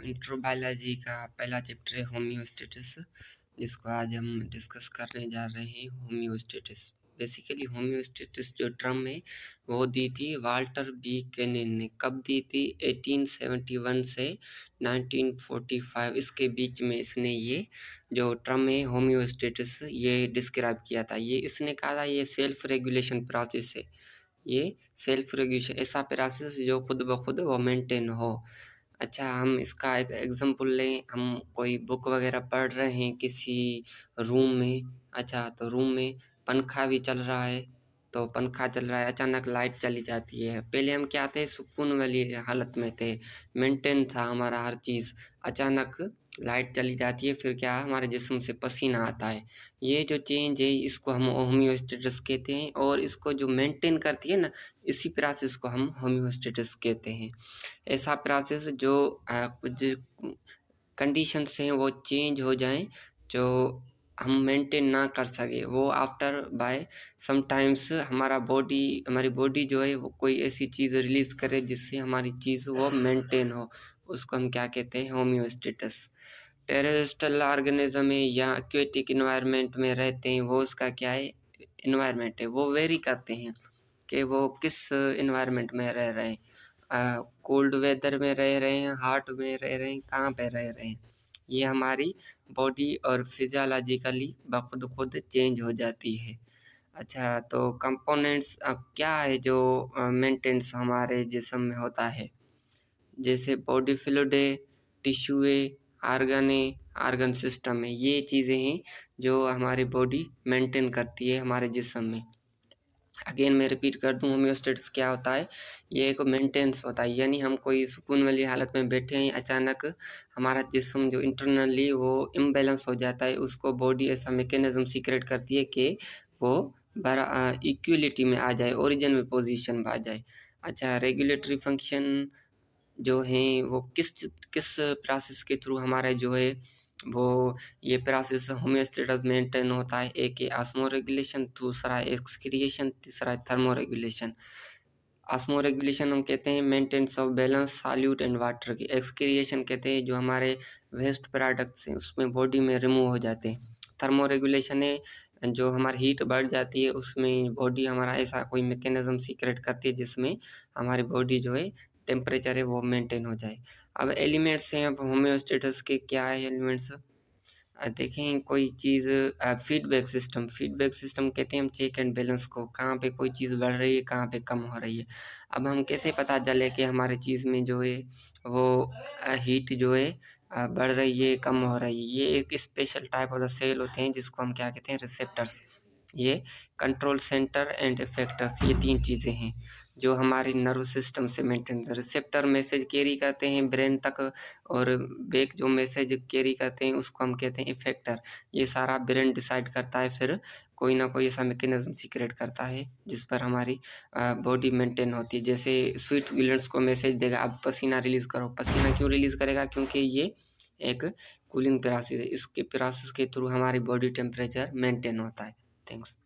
Intro biology का पहला chapter है होम्योस्टेसिस, जिसको आज हम डिस्कस करने जा रहे हैं। होम्योस्टेसिस बेसिकली होम्योस्टेसिस जो टर्म है वो दी थी वाल्टर बी केनिन ने। कब दी थी? 1871 से 1945 इसके बीच में इसने ये जो टर्म है होम्योस्टेसिस ये डिस्क्राइब किया था। ये इसने कहा था ये सेल्फ रेगुलेशन प्रोसेस है। ये सेल्फ रेगुलेशन ऐसा प्रोसेस जो खुद ब खुद वो मेंटेन हो। अच्छा, हम इसका एक एग्जांपल लें। हम कोई बुक वगैरह पढ़ रहे हैं किसी रूम में। अच्छा, तो रूम में पंखा भी चल रहा है, तो पंखा चल रहा है, अचानक लाइट चली जाती है। पहले हम क्या थे? सुकून वाली हालत में थे, मेंटेन था हमारा हर चीज़। अचानक लाइट चली जाती है, फिर क्या हमारे जिस्म से पसीना आता है। ये जो चेंज है इसको हम होम्योस्टेसिस कहते हैं, और इसको जो मेंटेन करती है ना, इसी प्रोसेस को हम होम्योस्टेसिस कहते हैं। ऐसा प्रोसेस जो कुछ कंडीशंस हैं वो चेंज हो जाएं, जो हम मेंटेन ना कर सके, वो आफ्टर बाय समटाइम्स हमारी बॉडी जो है वो कोई ऐसी चीज़ रिलीज करे जिससे हमारी चीज़ वो मेंटेन हो। उसको हम क्या कहते हैं? होम्योस्टेसिस। टेरेस्ट्रियल ऑर्गेनिज्म है या एक्वेटिक इन्वायरमेंट में रहते हैं, वो उसका क्या है? इन्वायरमेंट है। वो वेरी करते हैं कि वो किस इन्वायरमेंट में रह रहे हैं। कोल्ड वेदर में रह रहे हैं, हॉट में रह रहे हैं, कहाँ पे रह रहे हैं। ये हमारी बॉडी और फिजियोलॉजिकली खुद खुद चेंज हो जाती है। अच्छा, तो कंपोनेंट्स क्या है जो मेंटेनेंस हमारे जिस्म में होता है? जैसे बॉडी फ्लूइड है, टिश्यू है, ऑर्गन है, ऑर्गन सिस्टम है। ये चीज़ें हैं जो हमारी बॉडी मेंटेन करती है हमारे जिस्म में। अगेन मैं रिपीट कर दूं, होम्योस्टेसिस क्या होता है? ये एक मेंटेनेंस होता है, यानी हम कोई सुकून वाली हालत में बैठे हैं, अचानक हमारा जिस्म जो इंटरनली वो इम्बैलेंस हो जाता है, उसको बॉडी ऐसा मैकेनिज्म सीक्रेट करती है कि वो इक्विलिटी में आ जाए, ओरिजिनल पोजीशन में आ जाए। अच्छा, रेगुलेटरी फंक्शन जो हैं वो किस किस प्रोसेस के थ्रू हमारा जो है वो ये प्रोसेस होम्योस्टेसिस मेंटेन होता है? एक है ऑस्मो रेगुलेशन, दूसरा है एक्सक्रिएशन, तीसरा है थर्मो रेगुलेशन। ऑस्मो रेगुलेशन हम कहते हैं maintenance of balance solute and water की। एक्सक्रिएशन कहते हैं जो हमारे वेस्ट प्रोडक्ट्स हैं उसमें बॉडी में रिमूव हो जाते हैं। थर्मो रेगुलेशन है जो हमारी हीट बढ़ जाती है, उसमें बॉडी हमारा ऐसा कोई मैकेनिज्म सीक्रेट करती है जिसमें हमारी बॉडी जो है टेम्परेचर है वो मेंटेन हो जाए। अब एलिमेंट्स हैं, अब होम्योस्टेसिस के क्या है एलिमेंट्स? देखें कोई चीज़ फीडबैक सिस्टम कहते हैं हम चेक एंड बैलेंस को, कहाँ पे कोई चीज़ बढ़ रही है, कहाँ पे कम हो रही है। अब हम कैसे पता चले कि हमारे चीज़ में जो है वो हीट जो है बढ़ रही है, कम हो रही है? ये एक special type of the cell होते हैं जिसको हम क्या कहते हैं? रिसेप्टर्स। ये कंट्रोल सेंटर एंड इफेक्टर्स, ये तीन चीज़ें हैं जो हमारी नर्व सिस्टम से मेंटेन। रिसेप्टर मैसेज कैरी करते हैं ब्रेन तक, और बैक जो मैसेज कैरी करते हैं उसको हम कहते हैं इफेक्टर। ये सारा ब्रेन डिसाइड करता है, फिर कोई ना कोई ऐसा मैकेनिज्म सीक्रेट करता है जिस पर हमारी बॉडी मेंटेन होती है। जैसे स्वीट ग्लैंड्स को मैसेज देगा अब पसीना रिलीज करो। पसीना क्यों रिलीज करेगा? क्योंकि ये एक कूलिंग प्रोसेस है। इसके प्रोसेस के थ्रू हमारी बॉडी टेम्परेचर मेंटेन होता है। थैंक्स।